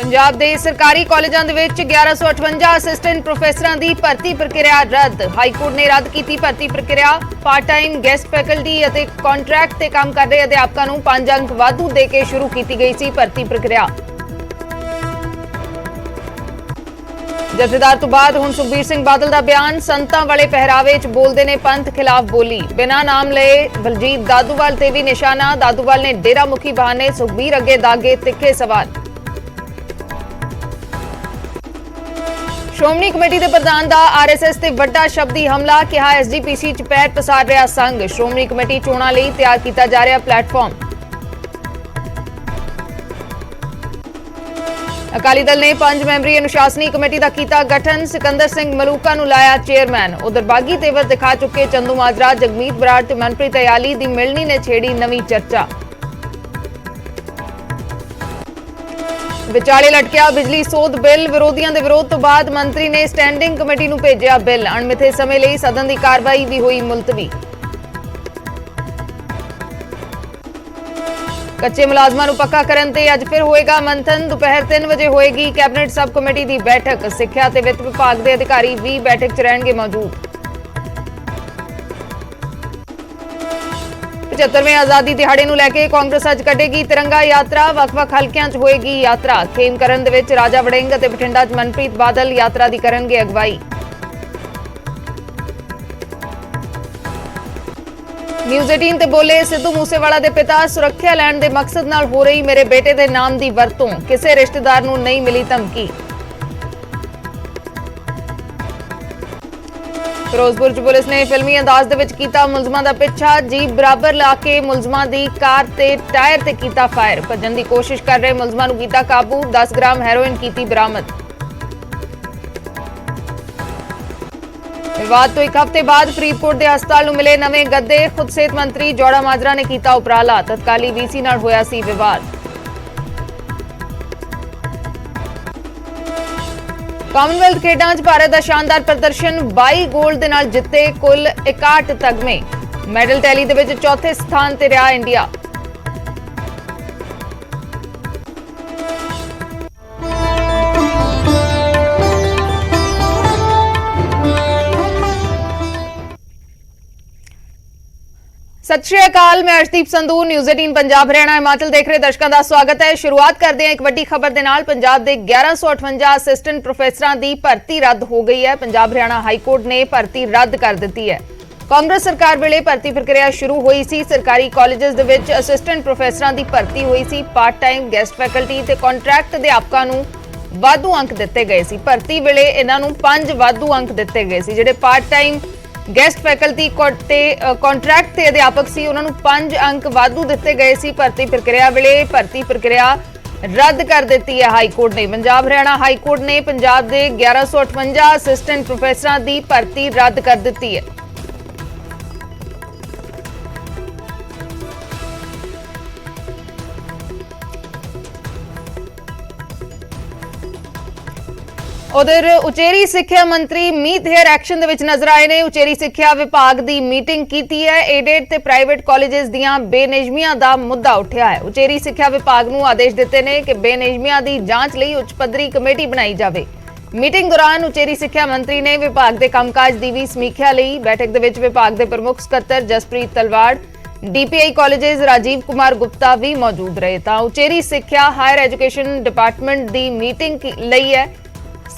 पंजाब के सरकारी कॉलेजों के 1158 असिस्टेंट प्रोफैसरां की भर्ती प्रक्रिया रद्द। हाईकोर्ट ने रद्द की भर्ती प्रक्रिया। पार्ट टाइम गैस्ट फैकल्टी और कॉन्ट्रैक्ट से काम कर रहे अध्यापकों को 5 अंक वाधू देके शुरू की गई सी भर्ती प्रक्रिया। जथेदार तो बाद हुण सुखबीर सिंह बादल का बयान। संतां वाले पहरावे च बोलते ने पंथ खिलाफ बोली। बिना नाम लए बलजीत दादूवाल ते भी निशाना। दादूवाल ने डेरा मुखी बहाने सुखबीर अगे दागे तिखे सवाल। श्रोमणी कमेटी के प्रधान का आरएसएस से वड्डा शब्दी हमला। कहा एसजीपीसी च पैर पसार रहा संघ। श्रोमणी कमेटी चोणां लई तैयार किया जा रहा प्लेटफॉर्म। अकाली दल ने 5 मैंबरी अनुशासनी कमेटी का किया गठन। सिकंदर सिंह मलूका नूं लाया चेयरमैन। उधर बागी तेवर दिखा चुके चंदू माजरा, जगमीत बराड़ ते मनप्रीत अयाली की मिलनी ने छेड़ी नवी चर्चा। विचाले लटकिया बिजली सोध बिल। विरोधियों के विरोध तो बाद मंत्री ने स्टैंडिंग कमेटी नूं भेजिया बिल। अणमिथे समय लई सदन की कार्रवाई भी हुई मुलतवी। कच्चे मुलाजमां नूं पक्का करन ते अज फिर होएगा मंथन। दोपहर 3 बजे होएगी कैबिनेट सब कमेटी की बैठक। सिक्ख्या ते वित्त विभाग के अधिकारी भी बैठक च रहणगे मौजूद। 75वें आजादी दिहाड़े नूं लैके कांग्रेस अज कढेगी तिरंगा यात्रा। वख-वख हलकियां च होएगी यात्रा। खेमकरन दे विच राजा वड़िंग ते बठिंडा च मनप्रीत बादल यात्रा दी करनगे अगवाई। न्यूज़ 18 ते बोले सिद्धू मूसेवाला दे पिता। सुरक्षा लैण दे मकसद नाल हो रही मेरे बेटे दे नाम दी वरतों। किसी रिश्तेदार नूं नहीं मिली धमकी। फिरोजपुर च पुलिस ने फिल्मी अंदाज दे विच कीता मुलजमां दा पिछा। जीप बराबर ला के मुलजमां दी कार ते टायर ते कीता फायर। भजन की कोशिश कर रहे मुलजमां नूं कीता काबू। 10 ग्राम हैरोइन कीती बरामद। विवाद तो एक हफ्ते बाद फरीदकोट के हस्पताल नूं मिले नवे गद्दे। खुद सेहत मंत्री जोड़ा माजरा ने कीता उपराला। तत्काली वीसी नाल होया सी विवाद। कॉमनवेल्थ खेडां च भारत का शानदार प्रदर्शन। 22 गोल्ड दे नाल जिते कुल 61 तगमे। मैडल टैली दे विच चौथे स्थान ते रहा इंडिया। सत श्री अकाल, मैं अर्शदीप संधू। न्यूज़ 18 पंजाब हरियाणा हिमाचल देख रहे दर्शकों का स्वागत है। शुरुआत करते हैं एक वड्डी खबर के नाल। पंजाब के 1158 असिस्टेंट प्रोफैसरां की भर्ती रद्द हो गई है। पंजाब हरियाणा हाईकोर्ट ने भर्ती रद्द कर दी है। कांग्रेस सरकार वेले भर्ती प्रक्रिया शुरू हुई सी। सरकारी कॉलेजेस दे विच असिस्टेंट प्रोफैसरां की भर्ती हुई सी। पार्ट टाइम गैस्ट फैकल्टी ते कॉन्ट्रैक्ट अध्यापकों नूं वाधू अंक दिते गए सी। भर्ती वेले इन्हां नूं 5 वाधू अंक दिते गए सी। जिहड़े part time guest faculty contract के अध्यापक सी उन्होंने 5 अंक वाधू दिते गए सी। भर्ती प्रक्रिया वेले भर्ती प्रक्रिया रद्द कर दी है हाईकोर्ट ने। पंजाब हरियाणा हाईकोर्ट ने पंजाब के 1158 असिस्टेंट प्रोफैसरां की भर्ती रद्द कर दी है। उधर उचेरी सिक्ख्या मंत्री मीत हेयर एक्शन दे विच नजर आए ने। उचेरी सिक्ख्या विभाग की मीटिंग की है। एडेड ते प्राइवेट कॉलेजेस दीआं बेनियमियां दा मुद्दा उठिया है। उचेरी सिक्ख्या विभाग नूं आदेश दिते ने कि बेनियमियां दी जांच लई उच्च पद्धरी कमेटी बनाई जावे। मीटिंग दौरान उचेरी सिक्ख्या मंत्री ने विभाग के कामकाज की भी समीक्षा लई। बैठक दे विच विभाग के प्रमुख सकत्तर जसप्रीत तलवाड़, डीपीआई कॉलेजेस राजीव कुमार गुप्ता भी मौजूद रहे। तां उचेरी सिक्ख्या हायर एजुकेशन डिपार्टमेंट की मीटिंग लई है।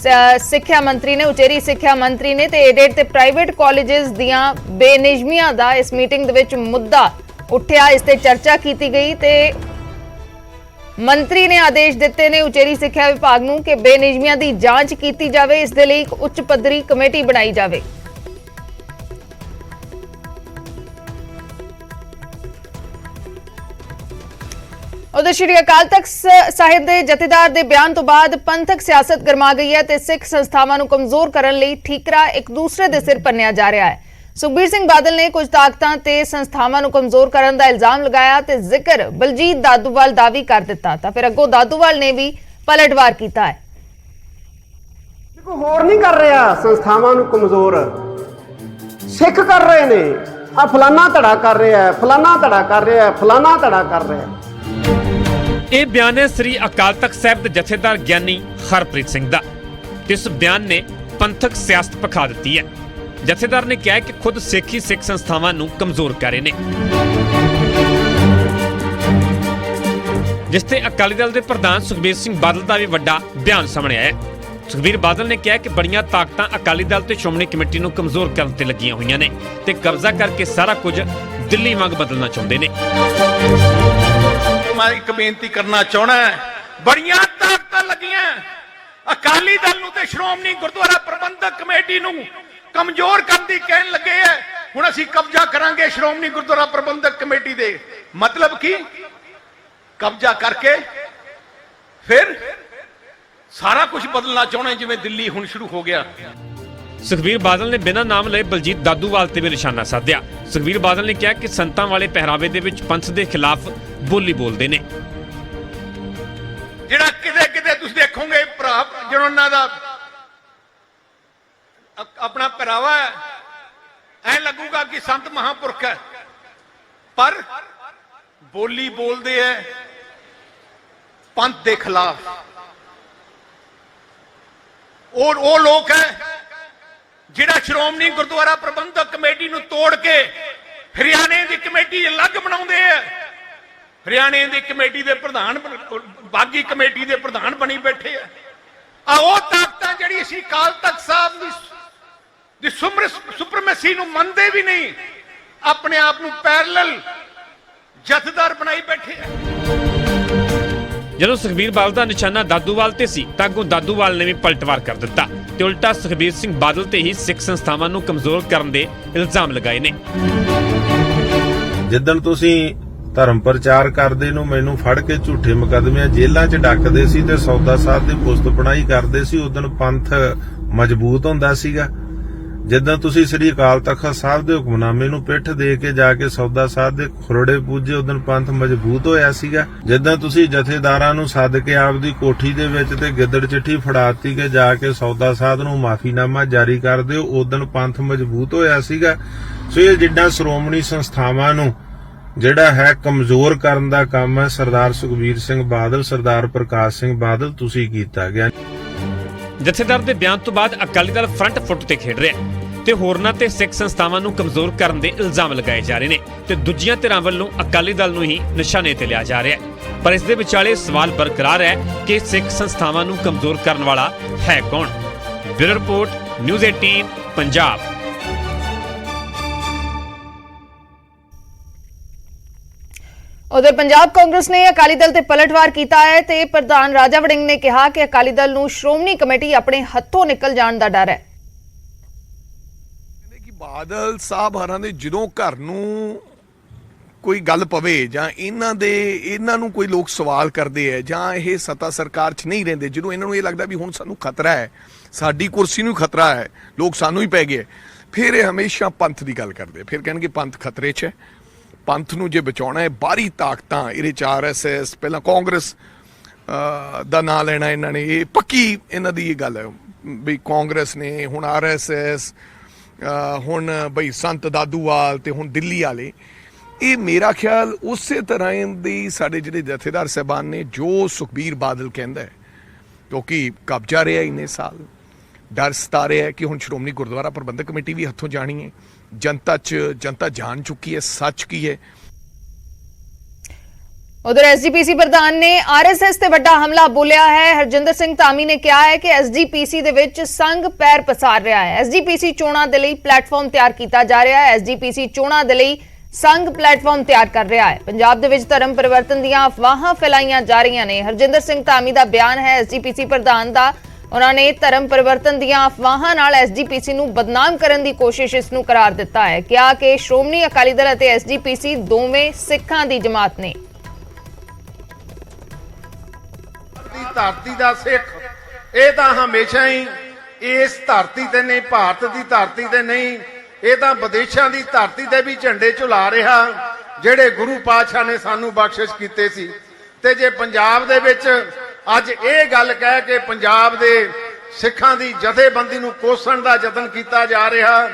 सिक्ख्या मंत्री ने उचेरी सिक्ख्या मंत्री ने ते एडेड ते प्राइवेट कॉलेजेस दियां बेनियमियां दा इस मीटिंग दे विच मुद्दा उठिया। इस ते चर्चा की गई ते मंत्री ने आदेश दिते ने उचेरी सिक्ख्या विभाग नूं कि बेनियमियां दी जांच की जावे। इस दे लई एक उच्च पद्धरी कमेटी बनाई जावे। उधर श्री अकाल तख्त साहिब के जथेदार के बयान तो बाद पंथक सियासत गरमा गई है ते सिख संस्थावां नूं कमजोर करन लई ठीकरा एक दूसरे के सिर भन्निया जा रहा है। सुखबीर सिंह बादल ने कुछ ताकतां ते संस्थावां नूं कमजोर करन दा इल्जाम लगाया ते जिक्र बलजीत दादूवाल दा भी कर दिता। तां फिर अगों दादूवाल ने भी पलटवार किया है। देखो होर नहीं कर रहा, संस्थावां नूं कमजोर सिख कर रहे ने। आ फलाना धड़ा कर रहा है, फलाना धड़ा कर रहा है, फलाना धड़ा कर रहा है। ਇਹ ਬਿਆਨ ਹੈ ਸ੍ਰੀ ਅਕਾਲ ਤਖਤ ਸਾਹਿਬ ਦੇ ਜਥੇਦਾਰ ਗਿਆਨੀ ਹਰਪ੍ਰੀਤ ਸਿੰਘ ਦਾ। ਇਸ ਬਿਆਨ ਨੇ ਪੰਥਕ ਸਿਆਸਤ ਭਖਾ ਦਿੱਤੀ ਹੈ। ਜਥੇਦਾਰ ਨੇ ਕਿਹਾ ਕਿ ਖੁਦ ਸਿੱਖ ਹੀ ਸਿੱਖ ਸੰਸਥਾਵਾਂ ਨੂੰ ਕਮਜ਼ੋਰ ਕਰ ਰਹੇ ਨੇ, ਜਿਸ ਤੇ ਅਕਾਲੀ ਦਲ ਦੇ ਪ੍ਰਧਾਨ ਸੁਖਬੀਰ ਸਿੰਘ ਬਾਦਲ ਦਾ ਵੀ ਵੱਡਾ ਬਿਆਨ ਸਾਹਮਣੇ ਆਇਆ ਹੈ। ਸੁਖਬੀਰ ਬਾਦਲ ਨੇ ਕਿਹਾ ਕਿ ਬੜੀਆਂ ਤਾਕਤਾਂ ਅਕਾਲੀ ਦਲ ਤੇ ਸ਼੍ਰੋਮਣੀ ਕਮੇਟੀ ਨੂੰ ਕਮਜ਼ੋਰ ਕਰਨ ਤੇ ਲੱਗੀਆਂ ਹੋਈਆਂ ਨੇ ਤੇ ਕਬਜ਼ਾ ਕਰਕੇ ਸਾਰਾ ਕੁਝ ਦਿੱਲੀ ਵਾਂਗ ਬਦਲਣਾ ਚਾਹੁੰਦੇ ਨੇ। ਮੈਂ ਇੱਕ ਬੇਨਤੀ ਕਰਨਾ ਚਾਹਣਾ, ਬੜੀਆਂ ਤਾਕਤਾਂ ਲੱਗੀਆਂ ਅਕਾਲੀ ਦਲ ਨੂੰ ਤੇ ਸ਼੍ਰੋਮਣੀ ਗੁਰਦੁਆਰਾ ਪ੍ਰਬੰਧਕ ਕਮੇਟੀ ਨੂੰ ਕਮਜ਼ੋਰ ਕਰਨ ਦੀ ਕਹਿਣ ਲੱਗੇ ਐ। ਹੁਣ ਅਸੀਂ ਕਬਜ਼ਾ ਕਰਾਂਗੇ ਸ਼੍ਰੋਮਣੀ ਗੁਰਦੁਆਰਾ ਪ੍ਰਬੰਧਕ ਕਮੇਟੀ ਦੇ, ਮਤਲਬ ਕੀ ਕਬਜ਼ਾ ਕਰਕੇ ਫਿਰ ਸਾਰਾ ਕੁਝ ਬਦਲਣਾ ਚਾਹੁੰਦੇ, ਜਿਵੇਂ ਦਿੱਲੀ ਹੁਣ ਸ਼ੁਰੂ ਹੋ ਗਿਆ। ਸੁਖਬੀਰ ਬਾਦਲ ਨੇ ਬਿਨਾਂ ਨਾਮ ਲਏ ਬਲਜੀਤ ਦਾਦੂਵਾਲ ਤੇ ਵੀ ਨਿਸ਼ਾਨਾ ਸਾਧਿਆ। ਸੁਖਬੀਰ ਬਾਦਲ ਨੇ ਕਿਹਾ ਕਿ ਸੰਤਾਂ ਵਾਲੇ ਪਹਿਰਾਵੇ ਦੇ ਵਿੱਚ ਪੰਥ ਦੇ ਖਿਲਾਫ ਬੋਲੀ ਬੋਲਦੇ ਨੇ। ਜਿਹੜਾ ਕਿਤੇ ਕਿਤੇ ਤੁਸੀਂ ਦੇਖੋਗੇ ਭਰਾ ਜਿਹੜਾ ਉਹਨਾਂ ਦਾ ਆਪਣਾ ਪਹਿਰਾਵਾ ਹੈ, ਐ ਲੱਗੂਗਾ ਕਿ ਸੰਤ ਮਹਾਂਪੁਰਖ ਹੈ, ਪਰ ਬੋਲੀ ਬੋਲਦੇ ਐ ਪੰਥ ਦੇ ਖਿਲਾਫ। ਉਹ ਲੋਕ ਹੈ ਜਿਹੜਾ ਸ਼੍ਰੋਮਣੀ ਗੁਰਦੁਆਰਾ ਪ੍ਰਬੰਧਕ ਕਮੇਟੀ ਨੂੰ ਤੋੜ ਕੇ ਹਰਿਆਣੇ ਦੀ ਕਮੇਟੀ ਅਲੱਗ ਬਣਾਉਂਦੇ ਆ। ਹਰਿਆਣੇ ਦੀ ਕਮੇਟੀ ਦੇ ਪ੍ਰਧਾਨ, ਬਾਗੀ ਕਮੇਟੀ ਦੇ ਪ੍ਰਧਾਨ ਬਣੀ ਬੈਠੇ ਆ। ਉਹ ਤਾਕਤਾਂ ਜਿਹੜੀ ਅਸੀਂ ਅਕਾਲ ਤਖਤ ਸਾਹਿਬ ਦੀ ਸੁਪਰਮੈਸੀ ਨੂੰ ਮੰਨਦੇ ਵੀ ਨਹੀਂ, ਆਪਣੇ ਆਪ ਨੂੰ ਪੈਰਲਲ ਜਥੇਦਾਰ ਬਣਾਈ ਬੈਠੇ ਆ। ਜਦੋਂ ਸੁਖਬੀਰ ਬਾਦਲ ਦਾ ਨਿਸ਼ਾਨਾ ਦਾਦੂਵਾਲ ਤੇ ਸੀ ਤਾਂ ਅੱਗੋਂ ਦਾਦੂਵਾਲ ਨੇ ਵੀ ਪਲਟਵਾਰ ਕਰ ਦਿੱਤਾ ਤੇ ਉਲਟਾ ਸੁਖਬੀਰ ਸਿੰਘ ਬਾਦਲ ਤੇ ਹੀ ਸਿੱਖ ਸੰਸਥਾਵਾਂ ਨੂੰ ਕਮਜ਼ੋਰ ਕਰਨ ਦੇ ਇਲਜ਼ਾਮ ਲਗਾਏ ਨੇ। ਜਿੱਦਣ ਤੁਸੀਂ ਧਰਮ ਪ੍ਰਚਾਰ ਕਰਦੇ ਨੂੰ ਮੈਨੂੰ ਫੜ ਕੇ ਝੂਠੇ ਮੁਕੱਦਮਿਆਂ ਜੇਲ੍ਹਾਂ 'ਚ ਡੱਕਦੇ ਸੀ ਤੇ ਸੌਦਾ ਸਾਧ ਦੀ ਪੁਸਤ ਪਣਾਈ ਕਰਦੇ ਸੀ, ਉਦੋਂ ਪੰਥ ਮਜ਼ਬੂਤ ਹੁੰਦਾ ਸੀਗਾ। ਜਿੱਦਾਂ ਤੁਸੀਂ ਸ੍ਰੀ ਅਕਾਲ ਤਖਤ ਸਾਹਿਬ ਦੇ ਹੁਕਮਨਾਮੇ ਨੂੰ ਪਿੱਠ ਦੇ ਕੇ ਜਾ ਕੇ ਸੌਦਾ ਸਾਧ ਦੇ ਖੁਰੜੇ ਪੂਜੇ, ਉਦੋਂ ਪੰਥ ਮਜ਼ਬੂਤ ਹੋਇਆ ਸੀਗਾ। ਜਿੱਦਾਂ ਤੁਸੀਂ ਜਥੇਦਾਰਾਂ ਨੂੰ ਸੱਦ ਕੇ ਆਪਦੀ ਕੋਠੀ ਦੇ ਵਿੱਚ ਤੇ ਗਿੱਦੜ ਚਿੱਠੀ ਫੜਾਤੀ ਕੇ ਜਾ ਕੇ ਸੌਦਾ ਸਾਧ ਨੂੰ ਮਾਫੀਨਾਮਾ ਜਾਰੀ ਕਰ ਦਿਓ, ਉਦੋਂ ਪੰਥ ਮਜ਼ਬੂਤ ਹੋਇਆ ਸੀਗਾ। ਸੋ ਇਹ ਜਿੱਦਾਂ ਸ਼੍ਰੋਮਣੀ ਸੰਸਥਾਵਾਂ ਨੂੰ ਜਿਹੜਾ ਹੈ ਕਮਜ਼ੋਰ ਕਰਨ ਦਾ ਕੰਮ ਹੈ ਸਰਦਾਰ ਸੁਖਬੀਰ ਸਿੰਘ ਬਾਦਲ, ਸਰਦਾਰ ਪ੍ਰਕਾਸ਼ ਸਿੰਘ ਬਾਦਲ ਤੁਸੀਂ ਕੀਤਾ ਗਿਆ। ਜਥੇਦਾਰ ਦੇ ਬਿਆਨ ਤੋਂ ਬਾਅਦ ਅਕਾਲੀ ਦਲ ਫਰੰਟ ਫੁੱਟ ਤੇ ਖੇਡ ਰਿਹਾ ਤੇ ਹੋਰਨਾਂ ਤੇ ਸਿੱਖ ਸੰਸਥਾਵਾਂ ਨੂੰ ਕਮਜ਼ੋਰ ਕਰਨ ਦੇ ਇਲਜ਼ਾਮ ਲਗਾਏ ਜਾ ਰਹੇ ਨੇ ਤੇ ਦੂਜੀਆਂ ਧਿਰਾਂ ਵੱਲੋਂ ਅਕਾਲੀ ਦਲ ਨੂੰ ਹੀ ਨਿਸ਼ਾਨੇ ਤੇ ਲਿਆ ਜਾ ਰਿਹਾ ਹੈ। ਪਰ ਇਸ ਦੇ ਵਿਚਾਲੇ ਸਵਾਲ ਬਰਕਰਾਰ ਹੈ ਕਿ ਸਿੱਖ ਸੰਸਥਾਵਾਂ ਨੂੰ ਕਮਜ਼ੋਰ ਕਰਨ ਵਾਲਾ ਹੈ ਕੌਣ। Bureau report, news 18 Punjab. उधर पंजाब कांग्रेस ने अकाली दल ते पलटवार किया है ते प्रधान राजा वड़िंग ने कहा कि अकाली दल नूं श्रोमणी कमेटी अपने हथों निकल जाने का डर है। ਬਾਦਲ ਸਾਹਿਬ ਹਰਾਂ ਦੇ ਜਦੋਂ ਘਰ ਨੂੰ ਕੋਈ ਗੱਲ ਪਵੇ ਜਾਂ ਇਹਨਾਂ ਨੂੰ ਕੋਈ ਲੋਕ ਸਵਾਲ ਕਰਦੇ ਆ ਜਾਂ ਇਹ ਸੱਤਾ ਸਰਕਾਰ 'ਚ ਨਹੀਂ ਰਹਿੰਦੇ, ਜਦੋਂ ਇਹਨਾਂ ਨੂੰ ਇਹ ਲੱਗਦਾ ਵੀ ਹੁਣ ਸਾਨੂੰ ਖਤਰਾ ਹੈ, ਸਾਡੀ ਕੁਰਸੀ ਨੂੰ ਖਤਰਾ ਹੈ, ਲੋਕ ਸਾਨੂੰ ਹੀ ਪੈ ਗਏ, ਫਿਰ ਇਹ ਹਮੇਸ਼ਾ ਪੰਥ ਦੀ ਗੱਲ ਕਰਦੇ। ਫਿਰ ਕਹਿਣਗੇ ਪੰਥ ਖਤਰੇ 'ਚ ਹੈ, ਪੰਥ ਨੂੰ ਜੇ ਬਚਾਉਣਾ ਹੈ ਬਾਹਰੀ ਤਾਕਤਾਂ ਇਹਦੇ 'ਚ RSS, ਪਹਿਲਾਂ ਕਾਂਗਰਸ ਦਾ ਨਾਂ ਲੈਣਾ ਇਹਨਾਂ ਨੇ, ਇਹ ਪੱਕੀ ਇਹਨਾਂ ਦੀ ਇਹ ਗੱਲ ਹੈ ਵੀ ਕਾਂਗਰਸ ਨੇ ਹੁਣ RSS, ਹੁਣ ਬਈ ਸੰਤ ਦਾਦੂਵਾਲ ਤੇ ਹੁਣ ਦਿੱਲੀ ਵਾਲੇ। ਇਹ ਮੇਰਾ ਖਿਆਲ ਉਸੇ ਤਰ੍ਹਾਂ ਦੀ ਸਾਡੇ ਜਿਹੜੇ ਜਥੇਦਾਰ ਸਾਹਿਬਾਨ ਨੇ ਜੋ ਸੁਖਬੀਰ ਬਾਦਲ ਕਹਿੰਦਾ ਹੈ, ਕਿਉਂਕਿ ਕਬਜ਼ਾ ਰਿਹਾ ਇੰਨੇ ਸਾਲ, ਡਰ ਸਤਾ ਰਿਹਾ ਕਿ ਹੁਣ ਸ਼੍ਰੋਮਣੀ ਗੁਰਦੁਆਰਾ ਪ੍ਰਬੰਧਕ ਕਮੇਟੀ ਵੀ ਹੱਥੋਂ ਜਾਣੀ ਹੈ। जनता जान चुकी है सच की है। उधर SGPC प्रधान ने RSS ते वड्डा हमला बोलिया है। हरजिंदर सिंह धामी ने कहा है कि SGPC दे विच संघ पैर पसार रहा है। SGPC चोणां दे लई प्लेटफॉर्म तैयार कीता जा रहा है। SGPC चोणां दे लई संघ प्लेटफॉर्म तैयार कर रहा है। पंजाब दे विच धर्म परिवर्तन दीयां अफवाहां फैलाईयां जा रहीआं ने। हरजिंदर सिंह धामी दा बयान है SGPC प्रधान दा। उन्होंने धर्म परिवर्तन दीयां अफवाहां नाल SGPC नूं बदनाम करन दी कोशिश इस नूं करार दिता है। कहा कि श्रोमणी अकाली दल अते SGPC दोवें सिखां दी जमात ने। ਧਰਤੀ ਦਾ ਸਿੱਖ ਇਹ ਤਾਂ ਹਮੇਸ਼ਾ ਹੀ ਇਸ ਧਰਤੀ ਤੇ ਨਹੀਂ, ਭਾਰਤ ਦੀ ਧਰਤੀ ਤੇ ਨਹੀਂ, ਇਹ ਤਾਂ ਵਿਦੇਸ਼ਾਂ ਦੀ ਧਰਤੀ ਤੇ ਵੀ ਝੰਡੇ ਝੁਲਾ ਰਿਹਾ ਜਿਹੜੇ ਗੁਰੂ ਪਾਤਸ਼ਾਹ ਨੇ ਸਾਨੂੰ ਬਖਸ਼ਿਸ਼ ਕੀਤੇ ਸੀ। ਤੇ ਜੇ ਪੰਜਾਬ ਦੇ ਵਿੱਚ ਅੱਜ ਇਹ ਗੱਲ ਕਹਿ ਕੇ ਪੰਜਾਬ ਦੇ ਸਿੱਖਾਂ ਦੀ ਜਥੇਬੰਦੀ ਨੂੰ ਕੋਸਣ ਦਾ ਯਤਨ ਕੀਤਾ ਜਾ ਰਿਹਾ,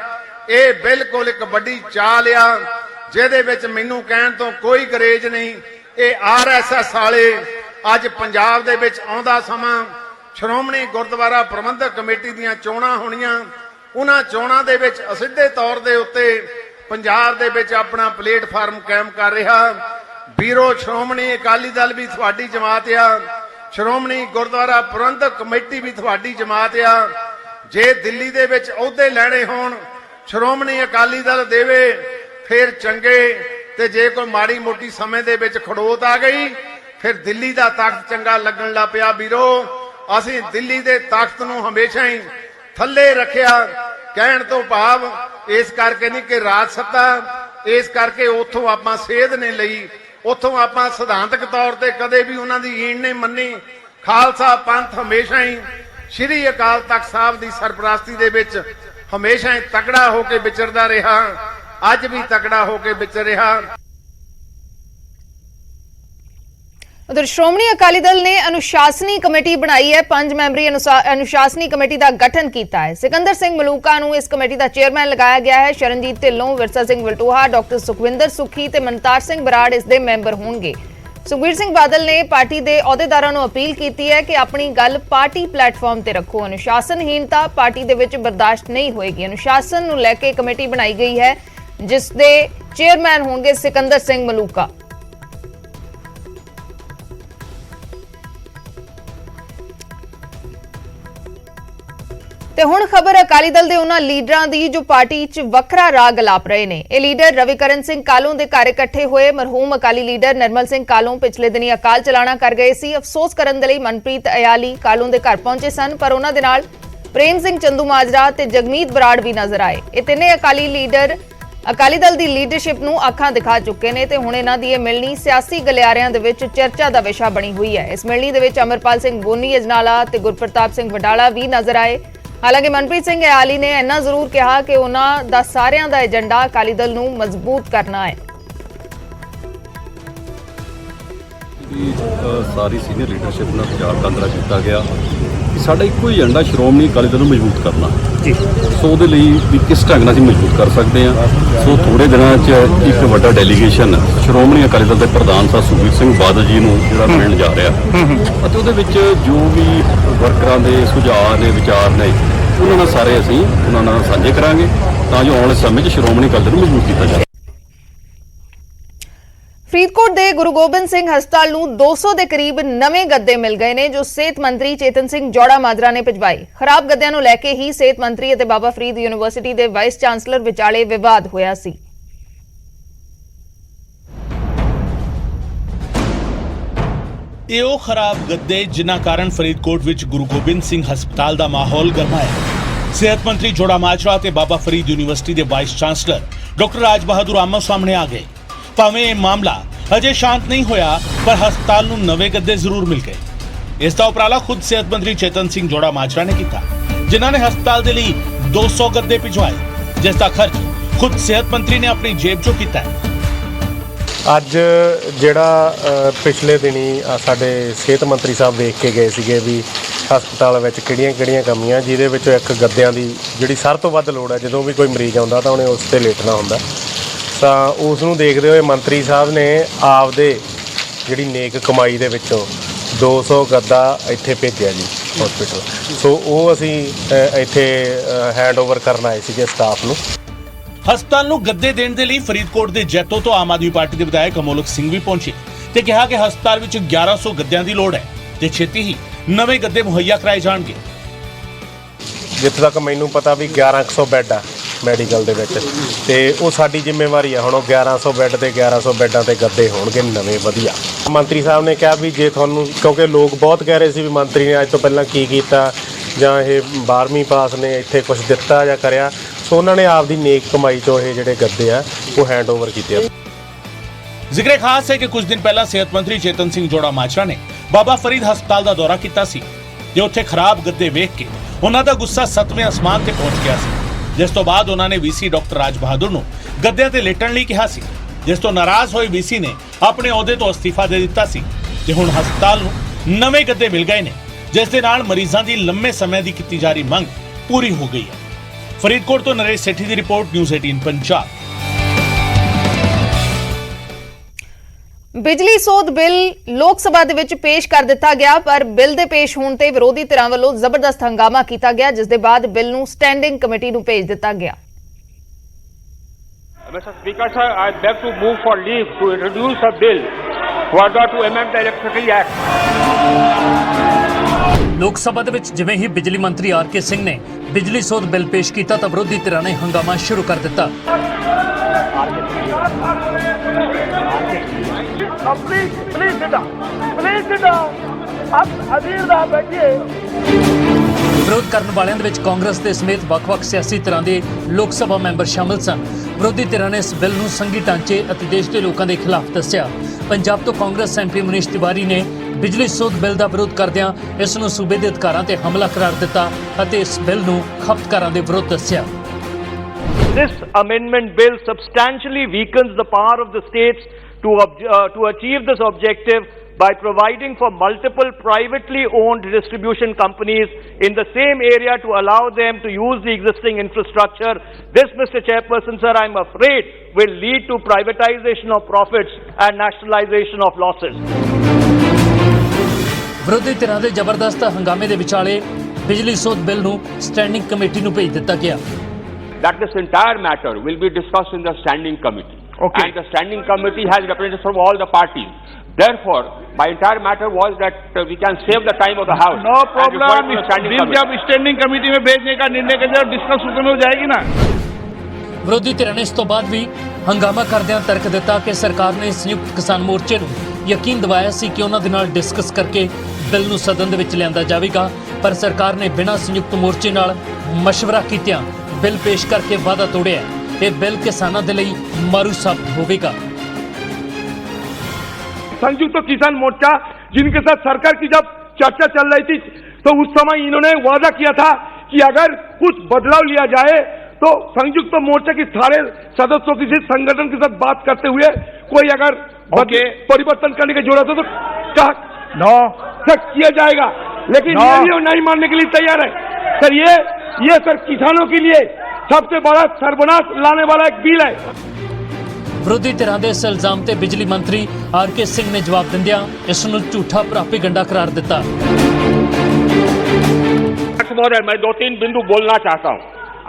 ਇਹ ਬਿਲਕੁਲ ਇੱਕ ਵੱਡੀ ਚਾਲ ਆ ਜਿਹਦੇ ਵਿੱਚ ਮੈਨੂੰ ਕਹਿਣ ਤੋਂ ਕੋਈ ਗਰੇਜ ਨਹੀਂ। ਇਹ RSS ਵਾਲੇ ਅੱਜ ਪੰਜਾਬ ਦੇ ਵਿੱਚ ਆਉਂਦਾ ਸਮਾਂ ਸ਼੍ਰੋਮਣੀ ਗੁਰਦੁਆਰਾ ਪ੍ਰਬੰਧਕ ਕਮੇਟੀ ਦੀਆਂ ਚੋਣਾਂ ਹੋਣੀਆਂ। ਉਹਨਾਂ ਚੋਣਾਂ ਦੇ ਵਿੱਚ ਅਸਿੱਧੇ ਤੌਰ ਦੇ ਉੱਤੇ ਪੰਜਾਬ ਦੇ ਵਿੱਚ ਆਪਣਾ ਪਲੇਟਫਾਰਮ ਕਾਇਮ ਕਰ ਰਿਹਾ। ਵੀਰੋ, ਸ਼੍ਰੋਮਣੀ ਅਕਾਲੀ ਦਲ ਵੀ ਤੁਹਾਡੀ ਜਮਾਤ ਆ, ਸ਼੍ਰੋਮਣੀ ਗੁਰਦੁਆਰਾ ਪ੍ਰਬੰਧਕ ਕਮੇਟੀ ਵੀ ਤੁਹਾਡੀ ਜਮਾਤ ਆ। ਜੇ ਦਿੱਲੀ ਦੇ ਵਿੱਚ ਅਹੁਦੇ ਲੈਣੇ ਹੋਣ ਸ਼੍ਰੋਮਣੀ ਅਕਾਲੀ ਦਲ ਦੇਵੇ ਫਿਰ ਚੰਗੇ, ਤੇ ਜੇ ਕੋਈ ਮਾੜੀ ਮੋਟੀ ਸਮੇਂ ਦੇ ਵਿੱਚ ਖੜੋਤ ਆ ਗਈ ਫਿਰ ਦਿੱਲੀ ਦਾ ਤਖਤ ਚੰਗਾ ਲੱਗਣ ਲੱਗ ਪਿਆ। ਵੀਰੋ, ਅਸੀਂ ਦਿੱਲੀ ਦੇ ਤਖਤ ਨੂੰ ਹਮੇਸ਼ਾ ਹੀ ਥੱਲੇ ਰੱਖਿਆ। ਕਹਿਣ ਤੋਂ ਭਾਵ ਇਸ ਕਰਕੇ ਨਹੀਂ ਕਿ ਰਾਜ ਸੱਤਾ, ਇਸ ਕਰਕੇ ਉੱਥੋਂ ਆਪਾਂ ਸੇਧ ਨਹੀਂ ਲਈ, ਉੱਥੋਂ ਆਪਾਂ ਸਿਧਾਂਤਕ ਤੌਰ ਤੇ ਕਦੇ ਵੀ ਉਹਨਾਂ ਦੀ ਈਣ ਨਹੀਂ ਮੰਨੀ। ਖਾਲਸਾ ਪੰਥ ਹਮੇਸ਼ਾ ਹੀ ਸ਼੍ਰੀ ਅਕਾਲ ਤਖਤ ਸਾਹਿਬ ਦੀ ਸਰਪ੍ਰਸਤੀ ਦੇ ਵਿੱਚ ਹਮੇਸ਼ਾ ਹੀ ਤਕੜਾ ਹੋ ਕੇ ਵਿਚਰਦਾ ਰਿਹਾ, ਅੱਜ ਵੀ ਤਕੜਾ ਹੋ ਕੇ ਵਿਚਰ ਰਿਹਾ। उधर श्रोमणी अकाली दल ने अनुशासनी कमेटी बनाई है। 5 मैंबरी अनुशासनी कमेटी का गठन किया है। सिकंदर सिंह मलूका नूं इस कमेटी का चेयरमैन लगाया गया है। शरणजीत ढिल्लों, विरसा सिंह वलटोहा, डॉक्टर सुखविंदर सुखी ते मनतार सिंह बराड़ इसके मैंबर होंगे। सुखबीर सिंह बादल ने पार्टी के अहुदेदारां नूं अपील की है कि अपनी गल पार्टी प्लेटफॉर्म ते रखो। अनुशासनहीनता पार्टी दे विच बर्दाश्त नहीं होएगी। अनुशासन नूं लैके कमेटी बनाई गई है जिस दे चेयरमैन होंगे सिकंदर सिंह मलूका। ਤੇ ਹੁਣ ਖਬਰ ਅਕਾਲੀ ਦਲ ਦੇ ਉਹਨਾਂ ਲੀਡਰਾਂ ਦੀ ਜੋ ਪਾਰਟੀ 'ਚ ਵੱਖਰਾ ਰਾਗ ਅਲਾਪ ਰਹੇ ਨੇ। ਇਹ ਲੀਡਰ ਰਵੀਕਰਨ ਸਿੰਘ ਕਾਲੋਂ ਦੇ ਘਰ ਇਕੱਠੇ ਹੋਏ। ਮਰਹੂਮ ਅਕਾਲੀ ਲੀਡਰ ਨਰਮਲ ਸਿੰਘ ਕਾਲੋਂ ਪਿਛਲੇ ਦਿਨੀ ਅਕਾਲ ਚਲਾਣਾ ਕਰ ਗਏ ਸੀ। ਅਫਸੋਸ ਕਰਨ ਦੇ ਲਈ ਮਨਪ੍ਰੀਤ ਅਯਾਲੀ ਕਾਲੋਂ ਦੇ ਘਰ ਪਹੁੰਚੇ ਸਨ, ਪਰ ਉਹਨਾਂ ਦੇ ਨਾਲ ਪ੍ਰੇਮ ਸਿੰਘ ਚੰਦੂਮਾਜਰਾ ਤੇ ਜਗਮੀਤ ਬਰਾੜ ਵੀ ਨਜ਼ਰ ਆਏ। ਇਹ ਤਿੰਨੇ ਅਕਾਲੀ ਲੀਡਰ ਅਕਾਲੀ ਦਲ ਦੀ ਲੀਡਰਸ਼ਿਪ ਨੂੰ ਅੱਖਾਂ ਦਿਖਾ ਚੁੱਕੇ ਨੇ ਤੇ ਹੁਣ ਇਹਨਾਂ ਦੀ ਇਹ ਮਿਲਣੀ ਸਿਆਸੀ ਗਲਿਆਰਿਆਂ ਦੇ ਵਿੱਚ ਚਰਚਾ ਦਾ ਵਿਸ਼ਾ ਬਣੀ ਹੋਈ ਹੈ। ਇਸ ਮਿਲਣੀ ਦੇ ਵਿੱਚ ਅਮਰਪਾਲ ਸਿੰਘ ਗੋਨੀ ਅਜਨਾਲਾ ਤੇ ਗੁਰਪ੍ਰਤਾਪ ਸਿੰਘ ਵਡਾਲਾ ਵੀ ਨਜ਼ਰ ਆਏ। ਹਾਲਾਂਕਿ ਮਨਪ੍ਰੀਤ ਸਿੰਘ ਅਯਾਲੀ ਨੇ ਇੰਨਾ ਜ਼ਰੂਰ ਕਿਹਾ ਕਿ ਉਹਨਾਂ ਦਾ ਸਾਰਿਆਂ ਦਾ ਏਜੰਡਾ ਅਕਾਲੀ ਦਲ ਨੂੰ ਮਜ਼ਬੂਤ ਕਰਨਾ ਹੈ। ਸਾਰੀ ਸੀਨੀਅਰ ਲੀਡਰਸ਼ਿਪ ਨਾਲ ਵਿਚਾਰ ਵਟਾਂਦਰਾ ਕੀਤਾ ਗਿਆ ਕਿ ਸਾਡਾ ਇੱਕੋ ਹੀ ਏਜੰਡਾ ਸ਼੍ਰੋਮਣੀ ਅਕਾਲੀ ਦਲ ਨੂੰ ਮਜ਼ਬੂਤ ਕਰਨਾ ਜੀ। ਸੋ ਉਹਦੇ ਲਈ ਵੀ ਕਿਸ ਢੰਗ ਨਾਲ ਅਸੀਂ ਮਜ਼ਬੂਤ ਕਰ ਸਕਦੇ ਹਾਂ। ਸੋ ਥੋੜੇ ਦਿਨਾਂ 'ਚ ਇੱਕ ਵੱਡਾ ਡੈਲੀਗੇਸ਼ਨ ਸ਼੍ਰੋਮਣੀ ਅਕਾਲੀ ਦਲ ਦੇ ਪ੍ਰਧਾਨ ਸਾਹਿਬ ਸੁਖਬੀਰ ਸਿੰਘ ਬਾਦਲ ਜੀ ਨੂੰ ਜਿਹੜਾ ਮਿਲਣ ਜਾ ਰਿਹਾ ਅਤੇ ਉਹਦੇ ਵਿੱਚ ਜੋ ਵੀ ਵਰਕਰਾਂ ਦੇ ਸੁਝਾਅ ਨੇ, ਵਿਚਾਰ ਨੇ, ਉਹਨਾਂ ਨਾਲ ਸਾਰੇ ਅਸੀਂ ਉਹਨਾਂ ਨਾਲ ਸਾਂਝੇ ਕਰਾਂਗੇ ਤਾਂ ਜੋ ਆਉਣ ਵਾਲੇ ਸਮੇਂ 'ਚ ਸ਼੍ਰੋਮਣੀ ਅਕਾਲੀ ਦਲ ਨੂੰ ਮਜ਼ਬੂਤ ਕੀਤਾ ਜਾਵੇ। ਫਰੀਦਕੋਟ ਦੇ ਗੁਰੂ ਗੋਬਿੰਦ ਸਿੰਘ ਹਸਪਤਾਲ ਨੂੰ 200 ਦੇ ਕਰੀਬ ਨਵੇਂ ਗੱਦੇ ਮਿਲ ਗਏ ਨੇ ਜੋ ਸਿਹਤ ਮੰਤਰੀ ਚੇਤਨ ਸਿੰਘ ਜੋੜਾ ਮਾਜਰਾ ਨੇ ਭਿਜਵਾਏ। ਖਰਾਬ ਗੱਦਿਆਂ ਨੂੰ ਲੈ ਕੇ ਹੀ ਸਿਹਤ ਮੰਤਰੀ ਅਤੇ ਬਾਬਾ ਫਰੀਦ ਯੂਨੀਵਰਸਿਟੀ ਦੇ ਵਾਈਸ ਚਾਂਸਲਰ ਵਿਚਾਲੇ ਵਿਵਾਦ ਹੋਇਆ ਸੀ। ਇਹ ਉਹ ਖਰਾਬ ਗੱਦੇ ਜਿਨ੍ਹਾਂ ਕਾਰਨ ਫਰੀਦਕੋਟ ਵਿੱਚ ਗੁਰੂ ਗੋਬਿੰਦ ਸਿੰਘ ਹਸਪਤਾਲ ਦਾ ਮਾਹੌਲ ਗਰਮਾਇਆ। ਸਿਹਤ ਮੰਤਰੀ ਜੋੜਾ ਮਾਜਰਾ ਤੇ ਬਾਬਾ ਫਰੀਦ ਯੂਨੀਵਰਸਿਟੀ ਦੇ ਵਾਈਸ ਚਾਂਸਲਰ ਡਾਕਟਰ ਰਾਜ ਬਹਾਦੁਰ ਆਮੋ ਸਾਹਮਣੇ ਆ ਗਏ। ਭਾਵੇਂ ਇਹ ਮਾਮਲਾ ਅਜੇ ਸ਼ਾਂਤ ਨਹੀਂ ਹੋਇਆ ਪਰ ਹਸਪਤਾਲ ਨੂੰ ਨਵੇਂ ਗੱਦੇ ਜ਼ਰੂਰ ਮਿਲ ਗਏ। ਇਸ ਦਾ ਉਪਰਾਲਾ ਖੁਦ ਸਿਹਤ ਮੰਤਰੀ ਚੇਤਨ ਸਿੰਘ ਜੋੜਾ ਮਾਜਰਾ ਨੇ ਕੀਤਾ, ਜਿਨ੍ਹਾਂ ਨੇ ਹਸਪਤਾਲ ਦੇ ਲਈ 200 ਗੱਦੇ ਭਿਜਵਾਏ, ਜਿਸ ਦਾ ਖਰਚ ਖੁਦ ਸਿਹਤ ਮੰਤਰੀ ਨੇ ਆਪਣੀ ਜੇਬ ਚੋਂ ਕੀਤਾ ਹੈ। ਅੱਜ ਜਿਹੜਾ ਪਿਛਲੇ ਦਿਨੀ ਸਾਡੇ ਸਿਹਤ ਮੰਤਰੀ ਸਾਹਿਬ ਵੇਖ ਕੇ ਗਏ ਸੀਗੇ ਵੀ ਹਸਪਤਾਲ ਵਿੱਚ ਕਿਹੜੀਆਂ ਕਮੀਆਂ, ਜਿਹਦੇ ਵਿੱਚੋਂ ਇੱਕ ਗੱਦਿਆਂ ਦੀ ਜਿਹੜੀ ਸਾਰਿਆਂ ਤੋਂ ਵੱਧ ਲੋੜ ਹੈ। ਜਦੋਂ ਵੀ ਕੋਈ ਮਰੀਜ਼ ਆਉਂਦਾ ਤਾਂ ਉਹਨੇ ਉਸ 'ਤੇ ਲੇਟਣਾ ਹੁੰਦਾ, ਤਾਂ ਉਸ ਨੂੰ ਦੇਖਦੇ ਹੋਏ ਮੰਤਰੀ ਸਾਹਿਬ ਨੇ ਆਪਦੇ ਜਿਹੜੀ ਨੇਕ ਕਮਾਈ ਦੇ ਵਿੱਚੋਂ 200 ਗੱਦਾ ਇੱਥੇ ਭੇਜਿਆ ਜੀ ਹਸਪੀਟਲ। ਸੋ ਉਹ ਅਸੀਂ ਇੱਥੇ ਹੈਂਡਓਵਰ ਕਰਨ ਆਏ ਸੀਗੇ ਸਟਾਫ ਨੂੰ। ਹਸਪਤਾਲ ਨੂੰ ਗੱਦੇ ਦੇਣ ਦੇ ਲਈ ਫਰੀਦਕੋਟ ਦੇ ਜੈਤੋ ਤੋਂ ਆਮ ਆਦਮੀ ਪਾਰਟੀ ਦੇ ਵਿਧਾਇਕ ਅਮੋਲਕ ਸਿੰਘ ਵੀ ਪਹੁੰਚੇ ਤੇ ਕਿਹਾ ਕਿ ਹਸਪਤਾਲ ਵਿੱਚ 1100 ਗੱਦਿਆਂ ਦੀ ਲੋੜ ਹੈ ਤੇ ਛੇਤੀ ਹੀ ਨਵੇਂ ਗੱਦੇ ਮੁਹੱਈਆ ਕਰਾਏ ਜਾਣਗੇ। ਜਿੱਥੇ ਤੱਕ ਮੈਨੂੰ ਪਤਾ ਵੀ 1100 ਬੈੱਡ ਆ ਮੈਡੀਕਲ ਦੇ ਵਿੱਚ, ਤੇ ਉਹ ਸਾਡੀ ਜ਼ਿੰਮੇਵਾਰੀ ਆ। ਹੁਣ ਉਹ 1100 ਬੈੱਡ ਤੇ 1100 ਬੈੱਡਾਂ ਤੇ ਗੱਦੇ ਹੋਣਗੇ ਨਵੇਂ ਵਧੀਆ। ਮੰਤਰੀ ਸਾਹਿਬ ਨੇ ਕਿਹਾ ਵੀ ਜੇ ਤੁਹਾਨੂੰ, ਕਿਉਂਕਿ ਲੋਕ ਬਹੁਤ ਕਹਿ ਰਹੇ ਸੀ ਵੀ ਮੰਤਰੀ ਨੇ ਅੱਜ ਤੋਂ ਪਹਿਲਾਂ ਕੀ ਕੀਤਾ ਜਾਂ ਇਹ 12ਵੀਂ ਪਾਸ ਨੇ ਇੱਥੇ ਕੁਝ ਦਿੱਤਾ ਜਾਂ ਕਰਿਆ, ਸੋ ਉਹਨਾਂ ਨੇ ਆਪਦੀ ਨੇਕ ਕਮਾਈ ਤੋਂ ਇਹ ਜਿਹੜੇ ਗੱਦੇ ਆ ਉਹ ਹੈਂਡਓਵਰ ਕੀਤੇ ਆ। ਜ਼ਿਕਰੇ ਖਾਸ ਹੈ ਕਿ ਕੁਝ ਦਿਨ ਪਹਿਲਾਂ ਸਿਹਤ ਮੰਤਰੀ ਚੇਤਨ ਸਿੰਘ ਜੋੜਾ ਮਾਜਰਾ ਨੇ ਬਾਬਾ ਫਰੀਦ ਹਸਪਤਾਲ ਦਾ ਦੌਰਾ ਕੀਤਾ ਸੀ ਤੇ ਉੱਥੇ ਖਰਾਬ ਗੱਦੇ ਵੇਖ ਕੇ ਉਹਨਾਂ ਦਾ ਗੁੱਸਾ 7ਵੇਂ ਅਸਮਾਨ ਤੇ ਪਹੁੰਚ ਗਿਆ ਸੀ, ਜਿਸ ਤੋਂ ਬਾਅਦ ਉਹਨਾਂ ਨੇ ਵੀਸੀ ਡਾਕਟਰ ਰਾਜ ਬਹਾਦੁਰ ਨੂੰ ਗੱਦਿਆਂ ਤੇ ਲੇਟਣ ਲਈ ਕਿਹਾ ਸੀ, ਜਿਸ ਤੋਂ ਨਾਰਾਜ਼ ਹੋਏ ਵੀਸੀ ਨੇ ਆਪਣੇ ਅਹੁਦੇ ਤੋਂ ਅਸਤੀਫਾ ਦੇ ਦਿੱਤਾ ਸੀ ਤੇ ਹੁਣ ਹਸਪਤਾਲ ਨੂੰ ਨਵੇਂ ਗੱਦੇ ਮਿਲ ਗਏ ਨੇ, ਜਿਸ ਦੇ ਨਾਲ ਮਰੀਜ਼ਾਂ ਦੀ ਲੰਮੇ ਸਮੇਂ ਦੀ ਕੀਤੀ ਜਾ ਰਹੀ ਮੰਗ ਪੂਰੀ ਹੋ ਗਈ ਹੈ। ਫਰੀਦਕੋਟ ਤੋਂ ਨਰੇਸ਼ ਸੇਠੀ ਦੀ ਰਿਪੋਰਟ, ਨਿਊਜ਼ 18 ਪੰਜਾਬ। ਬਿਜਲੀ ਸੋਧ ਬਿੱਲ ਲੋਕ ਸਭਾ ਦੇ ਵਿੱਚ ਪੇਸ਼ ਕਰ ਦਿੱਤਾ ਗਿਆ, ਪਰ ਬਿੱਲ ਦੇ ਪੇਸ਼ ਹੋਣ ਤੇ ਵਿਰੋਧੀ ਧਿਰਾਂ ਵੱਲੋਂ ਜ਼ਬਰਦਸਤ ਹੰਗਾਮਾ ਕੀਤਾ ਗਿਆ, ਜਿਸ ਦੇ ਬਾਅਦ ਬਿੱਲ ਨੂੰ ਸਟੈਂਡਿੰਗ ਕਮੇਟੀ ਨੂੰ ਭੇਜ ਦਿੱਤਾ ਗਿਆ। Mr. Speaker, sir, I beg to move for leave to introduce a bill further to amend the Electricity Act. ਲੋਕ ਸਭਾ ਦੇ ਵਿੱਚ ਜਿਵੇਂ ਹੀ ਬਿਜਲੀ ਮੰਤਰੀ ਆਰ.ਕੇ. ਸਿੰਘ ਨੇ ਬਿਜਲੀ ਸੋਧ ਬਿੱਲ ਪੇਸ਼ ਕੀਤਾ ਤਾਂ ਵਿਰੋਧੀ ਧਿਰਾਂ ਨੇ ਹੰਗਾਮਾ ਸ਼ੁਰੂ ਕਰ ਦਿੱਤਾ। ਵਿਰੋਧ ਕਰਨ ਵਾਲਿਆਂ ਦੇ ਵਿੱਚ ਕਾਂਗਰਸ ਦੇ ਸਮੇਤ ਵੱਖ-ਵੱਖ ਸਿਆਸੀ ਧਿਰਾਂ ਦੇ ਲੋਕ ਸਭਾ ਮੈਂਬਰ ਸ਼ਾਮਲ ਸਨ। ਵਿਰੋਧੀ ਧਿਰਾਂ ਨੇ ਇਸ ਬਿੱਲ ਨੂੰ ਸੰਘੀ ਢਾਂਚੇ ਅਤੇ ਦੇਸ਼ ਦੇ ਲੋਕਾਂ ਦੇ ਖਿਲਾਫ ਦੱਸਿਆ। ਪੰਜਾਬ ਤੋਂ ਕਾਂਗਰਸ ਐਮਪੀ ਮਨੀਸ਼ ਤਿਵਾਰੀ ਨੇ ਬਿਜਲੀ ਸੋਧ ਬਿੱਲ ਦਾ ਵਿਰੋਧ ਕਰਦਿਆਂ ਇਸ ਨੂੰ ਸੂਬੇ ਦੇ ਅਧਿਕਾਰਾਂ ਤੇ ਹਮਲਾ ਕਰਾਰ ਦਿੱਤਾ ਅਤੇ ਇਸ ਬਿੱਲ ਨੂੰ ਖਪਤਕਾਰਾਂ ਦੇ ਵਿਰੁੱਧ ਦੱਸਿਆ। This amendment bill substantially weakens the power of the states to achieve this objective by providing for multiple privately owned distribution companies in the same area to allow them to use the existing infrastructure. This, Mr. Chairperson, sir, I'm afraid will lead to privatization of profits and nationalization of losses. ਵਿਰੋਧੀ ਧਿਰਾਂ ਦੇ ਜ਼ਬਰਦਸਤ ਹੰਗਾਮੇ ਦੇ ਵਿਚਾਲੇ ਬਿਜਲੀ ਸੋਧ bill ਨੂੰ standing committee ਨੂੰ ਭੇਜ ਦਿੱਤਾ ਗਿਆ। That this entire matter will be discussed in the standing committee. Okay. And the standing committee has representatives from all the parties. Therefore, my entire matter was that we can save the time of the House. No problem. Bill जब standing committee में भेजने का निर्णय कर discuss हो जाएगी ना। ਵਿਰੋਧੀ ਧਿਰਾਂ ਨੇ ਇਸ ਤੋਂ ਬਾਅਦ ਵੀ ਹੰਗਾਮਾ ਕਰਦਿਆਂ ਤਰਕ ਦਿੱਤਾ ਕਿ ਸਰਕਾਰ ਨੇ ਸੰਯੁਕਤ ਕਿਸਾਨ ਮੋਰਚੇ ਨੂੰ ਯਕੀਨ ਦਿਵਾਇਆ ਸੀ ਕਿ ਉਹਨਾਂ ਦੇ ਨਾਲ ਡਿਸਕਸ ਕਰਕੇ ਬਿੱਲ ਨੂੰ ਸਦਨ ਦੇ ਵਿੱਚ ਲਿਆਂਦਾ ਜਾਵੇਗਾ, ਪਰ ਸਰਕਾਰ ਨੇ ਬਿਨਾਂ ਸੰਯੁਕਤ ਮੋਰਚੇ ਨਾਲ ਮਸ਼ਵਰਾ ਕੀਤਿਆਂ ਬਿੱਲ ਪੇਸ਼ ਕਰਕੇ ਵਾਅਦਾ ਤੋੜਿਆ। ਇਹ ਬਿੱਲ ਕਿਸਾਨਾਂ ਦੇ ਲਈ ਮਾਰੂ ਸਾਬਤ ਹੋਵੇਗਾ। संयुक्त किसान मोर्चा जिनके साथ सरकार की जब चर्चा चल रही थी तो उस समय इन्होंने वादा किया था कि अगर कुछ बदलाव लिया जाए तो संयुक्त मोर्चा के सारे सदस्यों के साथ संगठन के साथ बात करते हुए कोई अगर परिवर्तन करने की जरूरत हो तो कहा सर किया जाएगा, लेकिन ये भी नहीं मानने के लिए तैयार है। सर ये सर किसानों के लिए सबसे बड़ा सर्वनाश लाने वाला एक बिल है। ਵਿਰੋਧੀ ਧਿਰਾਂ ਦੇ ਇਸ ਇਲਜ਼ਾਮ ਤੇ ਬਿਜਲੀ ਮੰਤਰੀ ਆਰ.ਕੇ. ਸਿੰਘ ਨੇ ਜਵਾਬ ਦਿੰਦਿਆਂ ਇਸ ਨੂੰ ਝੂਠਾ ਪ੍ਰਾਪੇਗੰਡਾ करार ਦਿੱਤਾ। मैं 2-3 बिंदु बोलना चाहता हूँ।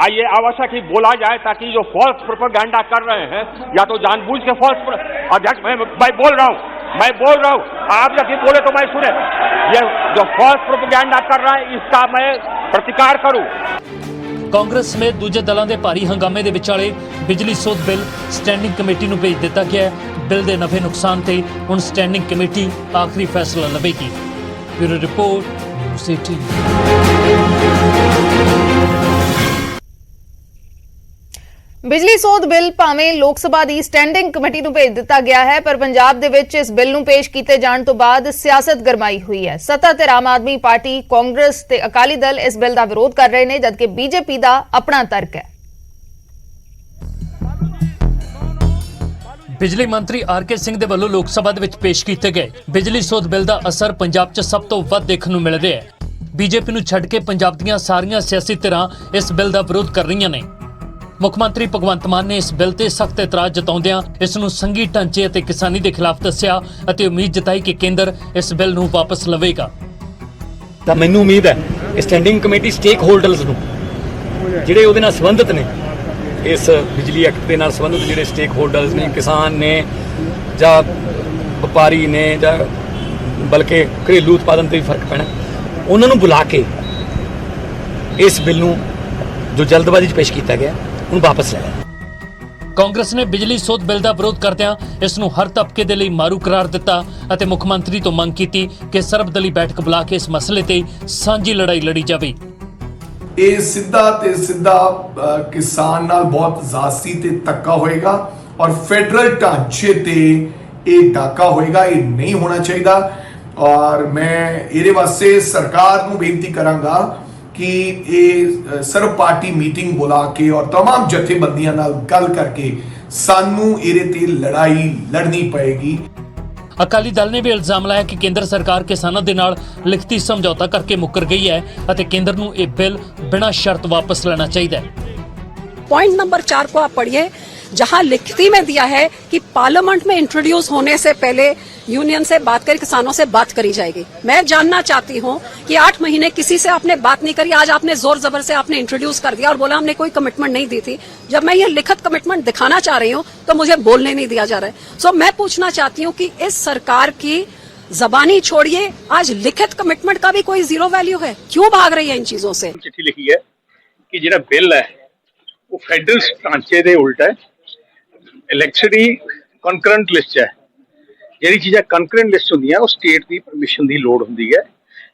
ये आवश्यक ही बोला जाए ताकि जो फॉल्स प्रोपेगेंडा कर रहे हैं या तो जानबूझ के फॉल्स अध्यक्ष मैं बोल रहा हूँ आप जब बोले तो मैं सुने। ये जो फॉल्स प्रोपेगेंडा कर रहा है इसका मैं प्रतिकार करूँ। ਕਾਂਗਰਸ ਸਮੇਤ ਦੂਜੇ ਦਲਾਂ ਦੇ ਭਾਰੀ ਹੰਗਾਮੇ ਦੇ ਵਿਚਾਲੇ ਬਿਜਲੀ ਸੋਧ ਬਿੱਲ ਸਟੈਂਡਿੰਗ ਕਮੇਟੀ ਨੂੰ ਭੇਜ ਦਿੱਤਾ ਗਿਆ ਹੈ। ਬਿੱਲ ਦੇ ਨਫੇ ਨੁਕਸਾਨ ਤੇ ਹੁਣ ਸਟੈਂਡਿੰਗ ਕਮੇਟੀ ਆਖਰੀ ਫੈਸਲਾ ਲਵੇਗੀ। Bureau report news 18। ਬਿਜਲੀ ਸੋਧ ਬਿੱਲ ਭਾਵੇਂ ਲੋਕ ਸਭਾ ਦੀ ਸਟੈਂਡਿੰਗ ਕਮੇਟੀ ਨੂੰ ਭੇਜ ਦਿੱਤਾ ਗਿਆ ਹੈ, ਪਰ ਪੰਜਾਬ ਦੇ ਵਿੱਚ ਇਸ ਬਿੱਲ ਨੂੰ ਪੇਸ਼ ਕੀਤੇ ਜਾਣ ਤੋਂ ਬਾਅਦ ਸਿਆਸਤ ਗਰਮਾਈ ਹੋਈ ਹੈ। ਸੱਤਾ ਤੇ ਆਮ ਆਦਮੀ ਪਾਰਟੀ, ਕਾਂਗਰਸ ਤੇ ਅਕਾਲੀ ਦਲ ਇਸ ਬਿੱਲ ਦਾ ਵਿਰੋਧ ਕਰ ਰਹੇ ਨੇ, ਜਦਕਿ ਬੀਜੇਪੀ ਦਾ ਆਪਣਾ ਤਰਕ ਹੈ। ਬਿਜਲੀ ਮੰਤਰੀ ਆਰ.ਕੇ. ਸਿੰਘ ਦੇ ਵੱਲੋਂ ਲੋਕ ਸਭਾ ਦੇ ਵਿੱਚ ਪੇਸ਼ ਕੀਤੇ ਗਏ ਬਿਜਲੀ ਸੋਧ ਬਿੱਲ ਦਾ ਅਸਰ ਪੰਜਾਬ 'ਚ ਸਭ ਤੋਂ ਵੱਧ ਦੇਖਣ ਨੂੰ ਮਿਲ ਰਿਹਾ ਹੈ। ਬੀਜੇਪੀ ਨੂੰ ਛੱਡ ਕੇ ਪੰਜਾਬ ਦੀਆਂ ਸਾਰੀਆਂ ਸਿਆਸੀ ਧਿਰਾਂ ਇਸ ਬਿੱਲ ਦਾ ਵਿਰੋਧ ਕਰ ਰਹੀਆਂ ਨੇ। ਮੁੱਖ ਮੰਤਰੀ ਭਗਵੰਤ ਮਾਨ ਨੇ ਇਸ ਬਿੱਲ ਤੇ ਸਖਤ ਇਤਰਾਜ਼ ਜਤਾਉਂਦਿਆਂ ਇਸ ਨੂੰ ਸੰਘੀ ਢਾਂਚੇ ਅਤੇ ਕਿਸਾਨੀ ਦੇ ਖਿਲਾਫ ਦੱਸਿਆ ਅਤੇ ਉਮੀਦ ਜਤਾਈ ਕਿ ਕੇਂਦਰ ਇਸ ਬਿੱਲ ਨੂੰ ਵਾਪਸ ਲਵੇਗਾ। ਤਾਂ ਮੈਨੂੰ ਉਮੀਦ ਹੈ ਕਿ ਸਟੈਂਡਿੰਗ ਕਮੇਟੀ ਸਟੇਕ ਹੋਲਡਰਸ ਨੂੰ ਜਿਹੜੇ ਉਹਦੇ ਨਾਲ ਸੰਬੰਧਿਤ ਨੇ, ਇਸ ਬਿਜਲੀ ਐਕਟ ਦੇ ਨਾਲ ਸੰਬੰਧਿਤ ਜਿਹੜੇ ਸਟੇਕ ਹੋਲਡਰਸ ਨੇ, ਕਿਸਾਨ ਨੇ ਜਾਂ ਵਪਾਰੀ ਨੇ ਜਾਂ ਬਲਕਿ ਘਰੇਲੂ ਉਤਪਾਦਨ ਤੇ ਵੀ ਫਰਕ ਪੈਣਾ, ਉਹਨਾਂ ਨੂੰ ਬੁਲਾ ਕੇ ਇਸ ਬਿੱਲ ਨੂੰ ਜੋ ਜਲਦਬਾਜ਼ੀ 'ਚ ਪੇਸ਼ ਕੀਤਾ ਗਿਆ ਉਹਨੂੰ ਵਾਪਸ ਲੈ ਲਿਆ। ਕਾਂਗਰਸ ਨੇ ਬਿਜਲੀ ਸੋਧ ਬਿੱਲ ਦਾ ਵਿਰੋਧ ਕਰਦਿਆਂ ਇਸ ਨੂੰ ਹਰ ਤਬਕੇ ਦੇ ਲਈ ਮਾਰੂ ਕਰਾਰ ਦਿੱਤਾ ਅਤੇ ਮੁੱਖ ਮੰਤਰੀ ਤੋਂ ਮੰਗ ਕੀਤੀ ਕਿ ਸਰਬਦਲੀ ਬੈਠਕ ਬੁਲਾ ਕੇ ਇਸ ਮਸਲੇ ਤੇ ਸਾਂਝੀ ਲੜਾਈ ਲੜੀ ਜਾਵੇ। ਇਹ ਸਿੱਧਾ ਕਿਸਾਨ ਨਾਲ ਬਹੁਤ ਜ਼ਾਸਤੀ ਤੇ ਧੱਕਾ ਹੋਏਗਾ ਔਰ ਫੈਡਰਲ ਢਾਂਚੇ ਤੇ ਇਹ ਡਾਕਾ ਹੋਏਗਾ। ਇਹ ਨਹੀਂ ਹੋਣਾ ਚਾਹੀਦਾ ਔਰ ਮੈਂ ਇਹਦੇ ਵਾਸਤੇ ਸਰਕਾਰ ਨੂੰ ਬੇਨਤੀ ਕਰਾਂਗਾ कि ये सर्व पार्टी मीटिंग बुला के और तमाम जथेबंदियां नाल गल करके सानू इहदे ते लड़ाई लड़नी पएगी। ਅਕਾਲੀ ਦਲ ਨੇ ਵੀ ਇਲਜ਼ਾਮ ਲਾਇਆ ਕਿ ਕੇਂਦਰ ਸਰਕਾਰ ਕਿਸਾਨਾਂ ਦੇ ਨਾਲ ਲਿਖਤੀ ਸਮਝੌਤਾ ਕਰਕੇ ਮੁੱਕਰ ਗਈ ਹੈ ਅਤੇ ਕੇਂਦਰ ਨੂੰ ਇਹ ਬਿੱਲ ਬਿਨਾਂ ਸ਼ਰਤ ਵਾਪਸ ਲੈਣਾ ਚਾਹੀਦਾ ਹੈ। पॉइंट नंबर 4 को आप पढ़िए। जहां लिखती में दिया है कि पार्लियामेंट में इंट्रोड्यूस होने से पहले यूनियन से बात कर, किसानों से बात करी जाएगी। मैं जानना चाहती हूं कि 8 महीने किसी से आपने बात नहीं करी, आज आपने जोर जबर से आपने इंट्रोड्यूस कर दिया और बोला हमने कोई कमिटमेंट नहीं दी थी। जब मैं ये लिखित कमिटमेंट दिखाना चाह रही हूं तो मुझे बोलने नहीं दिया जा रहा है। सो मैं पूछना चाहती हूं कि इस सरकार की जबानी छोड़िए, आज लिखित कमिटमेंट का भी कोई जीरो वैल्यू है, क्यों भाग रही है इन चीजों से? चिट्ठी लिखी है कि ਜਿਹੜਾ ਬਿੱਲ ਹੈ ਉਹ ਫੈਡਰਲ ਢਾਂਚੇ ਦੇ ਉਲਟ ਹੈ, ਇਲੈਕਟਰੀ ਕਨਕਰੈਂਟ ਲਿਸਟ ਹੈ। ਜਿਹੜੀ ਚੀਜ਼ਾਂ ਕਨਕਰੈਂਟ ਲਿਸਟ ਹੁੰਦੀਆਂ ਉਹ ਸਟੇਟ ਦੀ ਪਰਮਿਸ਼ਨ ਦੀ ਲੋੜ ਹੁੰਦੀ ਹੈ,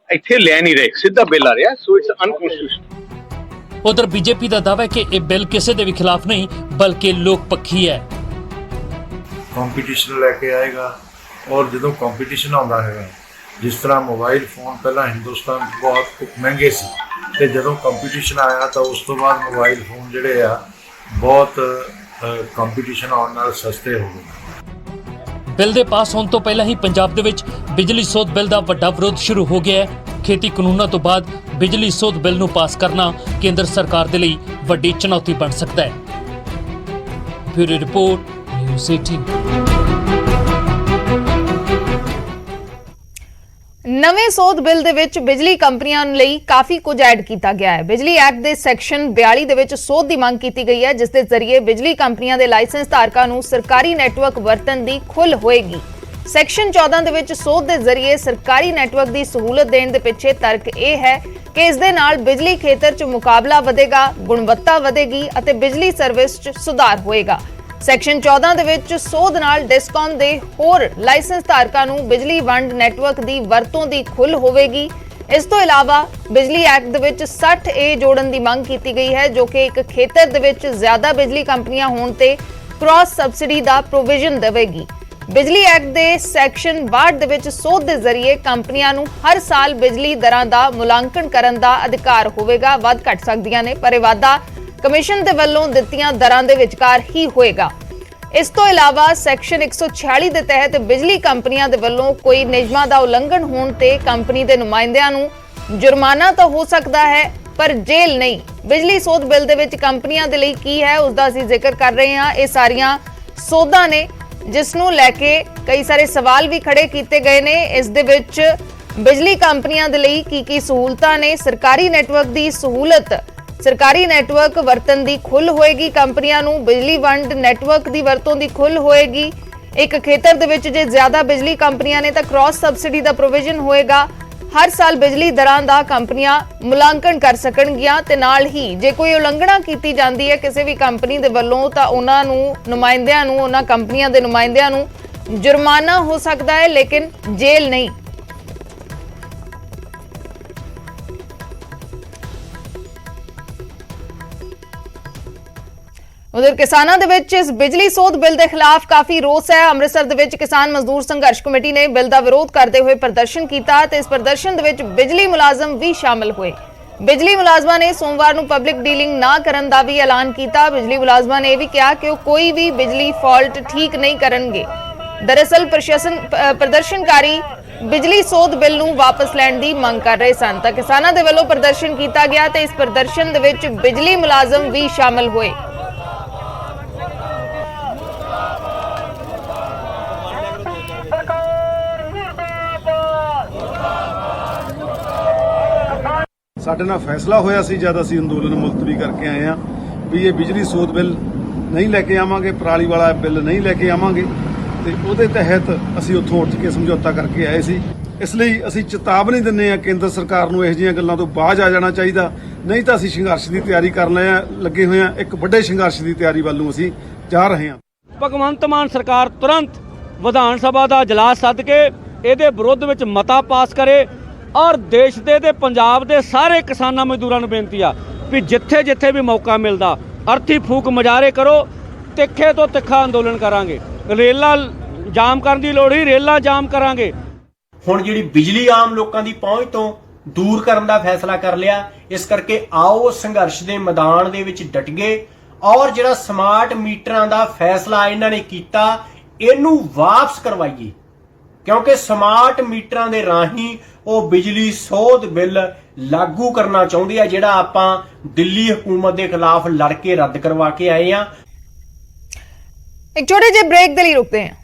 ਇੱਥੇ ਲੈ ਨਹੀਂ ਰਹੇ, ਸਿੱਧਾ ਬਿੱਲ ਆ ਰਿਹਾ, ਸੋ ਇਟਸ ਅਨਕਨਸਟੀਟਿਊਸ਼ਨਲ। ਉਧਰ ਬੀਜੇਪੀ ਦਾ ਦਾਅਵਾ ਹੈ ਕਿ ਇਹ ਬਿੱਲ ਕਿਸੇ ਦੇ ਵੀ ਖਿਲਾਫ ਨਹੀਂ ਬਲਕਿ ਲੋਕ ਪੱਖੀ ਹੈ। ਕੰਪੀਟੀਸ਼ਨ ਲੈ ਕੇ ਆਏਗਾ ਔਰ ਜਦੋਂ ਕੰਪੀਟੀਸ਼ਨ ਆਉਂਦਾ ਹੈਗਾ, ਜਿਸ ਤਰ੍ਹਾਂ ਮੋਬਾਈਲ ਫੋਨ ਪਹਿਲਾਂ ਹਿੰਦੁਸਤਾਨ 'ਚ ਬਹੁਤ ਮਹਿੰਗੇ ਸੀ ਤੇ ਜਦੋਂ ਕੰਪੀਟੀਸ਼ਨ ਆਇਆ ਤਾਂ ਉਸ ਤੋਂ ਬਾਅਦ ਮੋਬਾਈਲ ਫੋਨ ਜਿਹੜੇ ਆ ਬਹੁਤ ਕੰਪੀਟੀਸ਼ਨ ਆਉਣ ਨਾਲ ਸਸਤੇ ਹੋ ਗਏ। ਬਿੱਲ ਦੇ ਪਾਸ ਹੋਣ ਤੋਂ ਪਹਿਲਾਂ ਹੀ ਪੰਜਾਬ ਦੇ ਵਿੱਚ ਬਿਜਲੀ ਸੋਧ ਬਿੱਲ ਦਾ ਵੱਡਾ ਵਿਰੋਧ ਸ਼ੁਰੂ ਹੋ ਗਿਆ ਹੈ। ਖੇਤੀ ਕਾਨੂੰਨਾਂ ਤੋਂ ਬਾਅਦ ਬਿਜਲੀ ਸੋਧ ਬਿੱਲ ਨੂੰ ਪਾਸ ਕਰਨਾ ਕੇਂਦਰ ਸਰਕਾਰ ਦੇ ਲਈ ਵੱਡੀ ਚੁਣੌਤੀ ਬਣ ਸਕਦਾ ਹੈ। Bureau report, news 18। ਨਵੇਂ ਸੋਧ ਬਿੱਲ ਦੇ ਵਿੱਚ ਬਿਜਲੀ ਕੰਪਨੀਆਂ ਲਈ ਕਾਫੀ ਕੁਝ ਐਡ ਕੀਤਾ ਗਿਆ ਹੈ। ਬਿਜਲੀ ਐਕਟ ਦੇ ਸੈਕਸ਼ਨ 42 ਦੇ ਵਿੱਚ ਸੋਧ ਦੀ ਮੰਗ ਕੀਤੀ ਗਈ ਹੈ, ਜਿਸ ਦੇ ਜ਼ਰੀਏ ਬਿਜਲੀ ਕੰਪਨੀਆਂ ਦੇ ਲਾਇਸੈਂਸ ਧਾਰਕਾਂ ਨੂੰ ਸਰਕਾਰੀ ਨੈਟਵਰਕ ਵਰਤਣ ਦੀ ਖੁੱਲ੍ਹ ਹੋਏਗੀ। ਸੈਕਸ਼ਨ 14 ਦੇ ਵਿੱਚ ਸੋਧ ਦੇ ਜ਼ਰੀਏ ਸਰਕਾਰੀ ਨੈਟਵਰਕ ਦੀ ਸਹੂਲਤ ਦੇਣ ਦੇ ਪਿੱਛੇ ਤਰਕ ਇਹ ਹੈ ਕਿ ਇਸ ਦੇ ਨਾਲ ਬਿਜਲੀ ਖੇਤਰ 'ਚ ਮੁਕਾਬਲਾ ਵਧੇਗਾ, ਗੁਣਵੱਤਾ ਵਧੇਗੀ ਅਤੇ ਬਿਜਲੀ ਸਰਵਿਸ 'ਚ ਸੁਧਾਰ ਹੋਏਗਾ। ਸੈਕਸ਼ਨ 14 ਦੇ ਵਿੱਚ ਸੋਧ ਨਾਲ ਡਿਸਕੌਮ ਦੇ ਹੋਰ ਲਾਇਸੈਂਸ ਧਾਰਕਾਂ ਨੂੰ ਬਿਜਲੀ ਵੰਡ ਨੈਟਵਰਕ ਦੀ ਵਰਤੋਂ ਦੀ ਖੁੱਲ੍ਹ ਹੋਵੇਗੀ। ਇਸ ਤੋਂ ਇਲਾਵਾ ਬਿਜਲੀ ਐਕਟ ਦੇ ਵਿੱਚ 60A ਜੋੜਨ ਦੀ ਮੰਗ ਕੀਤੀ ਗਈ ਹੈ, ਜੋ ਕਿ ਇੱਕ ਖੇਤਰ ਦੇ ਵਿੱਚ ਜ਼ਿਆਦਾ ਬਿਜਲੀ ਕੰਪਨੀਆਂ ਹੋਣ ਤੇ ਕ੍ਰਾਸ ਸਬਸਿਡੀ ਦਾ ਪ੍ਰੋਵੀਜ਼ਨ ਦੇਵੇਗੀ। ਬਿਜਲੀ ਐਕਟ ਦੇ ਸੈਕਸ਼ਨ 62 ਦੇ ਵਿੱਚ ਸੋਧ ਦੇ ਜ਼ਰੀਏ ਕੰਪਨੀਆਂ ਨੂੰ ਹਰ ਸਾਲ ਬਿਜਲੀ ਦਰਾਂ ਦਾ ਮੁਲਾਂਕਣ ਕਰਨ ਦਾ ਅਧਿਕਾਰ ਹੋਵੇਗਾ। ਵੱਧ ਘਟ ਸਕਦੀਆਂ ਨੇ, ਪਰ ਇਹ ਵਾਧਾ ਕਮਿਸ਼ਨ ਦੇ ਵੱਲੋਂ ਦਿੱਤੀਆਂ ਦਰਾਂ ਦੇ ਵਿਚਕਾਰ ਹੀ ਹੋਏਗਾ। ਇਸ ਤੋਂ ਇਲਾਵਾ ਸੈਕਸ਼ਨ 146 ਦੇ ਤਹਿਤ ਬਿਜਲੀ ਕੰਪਨੀਆਂ ਦੇ ਵੱਲੋਂ ਕੋਈ ਨਿਯਮਾਂ ਦਾ ਉਲੰਘਣ ਹੋਣ ਤੇ ਕੰਪਨੀ ਦੇ ਨੁਮਾਇੰਦਿਆਂ ਨੂੰ ਜੁਰਮਾਨਾ ਤਾਂ ਹੋ ਸਕਦਾ ਹੈ, ਪਰ ਜੇਲ੍ਹ ਨਹੀਂ। ਬਿਜਲੀ ਸੋਧ ਬਿੱਲ ਦੇ ਵਿੱਚ ਕੰਪਨੀਆਂ ਦੇ ਲਈ ਕੀ ਹੈ ਉਸ ਦਾ ਅਸੀਂ ਜ਼ਿਕਰ ਕਰ ਰਹੇ ਹਾਂ। ਇਹ ਸਾਰੀਆਂ ਸੋਧਾਂ ਨੇ ਜਿਸ ਨੂੰ ਲੈ ਕੇ ਕਈ ਸਾਰੇ ਸਵਾਲ ਵੀ ਖੜੇ ਕੀਤੇ ਗਏ ਨੇ। ਇਸ ਦੇ ਵਿੱਚ ਬਿਜਲੀ ਕੰਪਨੀਆਂ ਦੇ ਲਈ ਕੀ ਸਹੂਲਤਾਂ ਨੇ? ਸਰਕਾਰੀ ਨੈਟਵਰਕ ਦੀ ਸਹੂਲਤ, ਸਰਕਾਰੀ ਨੈਟਵਰਕ ਵਰਤਣ ਦੀ ਖੁੱਲ੍ਹ ਹੋਏਗੀ ਕੰਪਨੀਆਂ ਨੂੰ, ਬਿਜਲੀ ਵੰਡ ਨੈਟਵਰਕ ਦੀ ਵਰਤੋਂ ਦੀ ਖੁੱਲ੍ਹ ਹੋਏਗੀ। ਇੱਕ ਖੇਤਰ ਦੇ ਵਿੱਚ ਜੇ ਜ਼ਿਆਦਾ ਬਿਜਲੀ ਕੰਪਨੀਆਂ ਨੇ ਤਾਂ ਕ੍ਰਾਸ ਸਬਸਿਡੀ ਦਾ ਪ੍ਰੋਵੀਜ਼ਨ ਹੋਏਗਾ। ਹਰ ਸਾਲ ਬਿਜਲੀ ਦਰਾਂ ਦਾ ਕੰਪਨੀਆਂ ਮੁਲਾਂਕਣ ਕਰ ਸਕਣਗੀਆਂ ਤੇ ਨਾਲ ਹੀ ਜੇ ਕੋਈ ਉਲੰਘਣਾ ਕੀਤੀ ਜਾਂਦੀ ਹੈ ਕਿਸੇ ਵੀ ਕੰਪਨੀ ਦੇ ਵੱਲੋਂ ਤਾਂ ਉਹਨਾਂ ਨੂੰ ਨੁਮਾਇੰਦਿਆਂ ਨੂੰ, ਉਹਨਾਂ ਕੰਪਨੀਆਂ ਦੇ ਨੁਮਾਇੰਦਿਆਂ ਨੂੰ ਜੁਰਮਾਨਾ ਹੋ ਸਕਦਾ ਹੈ, ਲੇਕਿਨ ਜੇਲ੍ਹ ਨਹੀਂ। ਉਧਰ ਕਿਸਾਨਾਂ ਦੇ ਵਿੱਚ ਇਸ ਬਿਜਲੀ ਸੋਧ ਬਿੱਲ ਦੇ ਖਿਲਾਫ ਕਾਫੀ ਰੋਸ ਹੈ। ਅੰਮ੍ਰਿਤਸਰ ਦੇ ਵਿੱਚ ਕਿਸਾਨ ਮਜ਼ਦੂਰ ਸੰਘਰਸ਼ ਕਮੇਟੀ ਨੇ ਬਿੱਲ ਦਾ ਵਿਰੋਧ ਕਰਦੇ ਹੋਏ ਪ੍ਰਦਰਸ਼ਨ ਕੀਤਾ ਤੇ ਇਸ ਪ੍ਰਦਰਸ਼ਨ ਦੇ ਵਿੱਚ ਬਿਜਲੀ ਮੁਲਾਜ਼ਮ ਵੀ ਸ਼ਾਮਲ ਹੋਏ। ਬਿਜਲੀ ਮੁਲਾਜ਼ਮਾਂ ਨੇ ਸੋਮਵਾਰ ਨੂੰ ਪਬਲਿਕ ਡੀਲਿੰਗ ਨਾ ਕਰਨ ਦਾ ਵੀ ਐਲਾਨ ਕੀਤਾ। ਬਿਜਲੀ ਮੁਲਾਜ਼ਮਾਂ ਨੇ ਇਹ ਵੀ ਕਿਹਾ ਕਿ ਉਹ ਕੋਈ ਵੀ ਬਿਜਲੀ ਫਾਲਟ ਠੀਕ ਨਹੀਂ ਕਰਨਗੇ। ਦਰਅਸਲ ਪ੍ਰਦਰਸ਼ਨਕਾਰੀ ਬਿਜਲੀ ਸੋਧ ਬਿੱਲ ਨੂੰ ਵਾਪਸ ਲੈਣ ਦੀ ਮੰਗ ਕਰ ਰਹੇ ਸਨ ਤਾਂ ਕਿਸਾਨਾਂ ਦੇ ਵੱਲੋਂ ਪ੍ਰਦਰਸ਼ਨ ਕੀਤਾ ਗਿਆ ਤੇ ਇਸ ਪ੍ਰਦਰਸ਼ਨ ਦੇ ਵਿੱਚ ਬਿਜਲੀ ਮੁਲਾਜ਼ਮ ਵੀ ਸ਼ਾਮਲ ਹੋਏ। ਸਾਡੇ ਨਾਲ ਫੈਸਲਾ ਹੋਇਆ ਸੀ ਜਦ ਅਸੀਂ ਅੰਦੋਲਨ ਮੁਲਤਵੀ ਕਰਕੇ ਆਏ ਆ ਵੀ ਇਹ ਬਿਜਲੀ ਸੋਧ ਬਿੱਲ ਨਹੀਂ ਲੈ ਕੇ ਆਵਾਂਗੇ, ਪਰਾਲੀ ਵਾਲਾ ਬਿੱਲ ਨਹੀਂ ਲੈ ਕੇ ਆਵਾਂਗੇ ਤੇ ਉਹਦੇ ਤਹਿਤ ਅਸੀਂ ਉੱਥੋਂ ਉੱਠ ਕੇ ਸਮਝੌਤਾ ਕਰਕੇ ਆਏ ਸੀ। ਇਸ ਲਈ ਅਸੀਂ ਚੇਤਾਵਨੀ ਦਿੰਦੇ ਆ ਕੇਂਦਰ ਸਰਕਾਰ ਨੂੰ ਇਹੋ ਜਿਹੀਆਂ ਗੱਲਾਂ ਤੋਂ ਬਾਜ਼ ਆ ਜਾਣਾ ਚਾਹੀਦਾ, ਨਹੀਂ ਤਾਂ ਅਸੀਂ ਸੰਘਰਸ਼ ਦੀ ਤਿਆਰੀ ਕਰਨ ਲੱਗੇ ਹੋਏ ਆ। ਇੱਕ ਵੱਡੇ ਸੰਘਰਸ਼ ਦੀ ਤਿਆਰੀ ਵੱਲ ਨੂੰ ਅਸੀਂ ਜਾ ਰਹੇ ਹਾਂ। ਭਗਵੰਤ ਮਾਨ ਸਰਕਾਰ ਤੁਰੰਤ ਵਿਧਾਨ ਸਭਾ ਦਾ ਇਜਲਾਸ ਸੱਦ ਕੇ ਇਹਦੇ ਵਿਰੁੱਧ ਵਿੱਚ ਮਤਾ ਪਾਸ ਕਰੇ ਔਰ ਦੇਸ਼ ਦੇ ਤੇ ਪੰਜਾਬ ਦੇ ਸਾਰੇ ਕਿਸਾਨਾਂ ਮਜ਼ਦੂਰਾਂ ਨੂੰ ਬੇਨਤੀ ਆ ਵੀ ਜਿੱਥੇ ਜਿੱਥੇ ਵੀ ਮੌਕਾ ਮਿਲਦਾ ਅਰਥੀ ਫੂਕ ਮੁਜ਼ਾਹਰੇ ਕਰੋ, ਤਿੱਖੇ ਤੋਂ ਤਿੱਖਾ ਅੰਦੋਲਨ ਕਰਾਂਗੇ। ਰੇਲਾਂ ਜਾਮ ਕਰਨ ਦੀ ਲੋੜ ਹੀ, ਰੇਲਾਂ ਜਾਮ ਕਰਾਂਗੇ। ਹੁਣ ਜਿਹੜੀ ਬਿਜਲੀ ਆਮ ਲੋਕਾਂ ਦੀ ਪਹੁੰਚ ਤੋਂ ਦੂਰ ਕਰਨ ਦਾ ਫੈਸਲਾ ਕਰ ਲਿਆ। ਇਸ ਕਰਕੇ ਆਓ ਸੰਘਰਸ਼ ਦੇ ਮੈਦਾਨ ਦੇ ਵਿੱਚ ਡਟ ਗਏ ਔਰ ਜਿਹੜਾ ਸਮਾਰਟ ਮੀਟਰਾਂ ਦਾ ਫੈਸਲਾ ਇਹਨਾਂ ਨੇ ਕੀਤਾ ਇਹਨੂੰ ਵਾਪਸ ਕਰਵਾਈਏ, ਕਿਉਂਕਿ ਸਮਾਰਟ ਮੀਟਰਾਂ ਦੇ ਰਾਹੀਂ ਉਹ ਬਿਜਲੀ ਸੋਧ ਬਿੱਲ ਲਾਗੂ ਕਰਨਾ ਚਾਹੁੰਦੇ ਆ, ਜਿਹੜਾ ਆਪਾਂ ਦਿੱਲੀ ਹਕੂਮਤ ਦੇ ਖਿਲਾਫ ਲੜ ਕੇ ਰੱਦ ਕਰਵਾ ਕੇ ਆਏ ਆ। ਇੱਕ ਛੋਟੇ ਜਿਹੇ ਬ੍ਰੇਕ ਦੇ ਲਈ ਰੁਕਦੇ ਹਾਂ।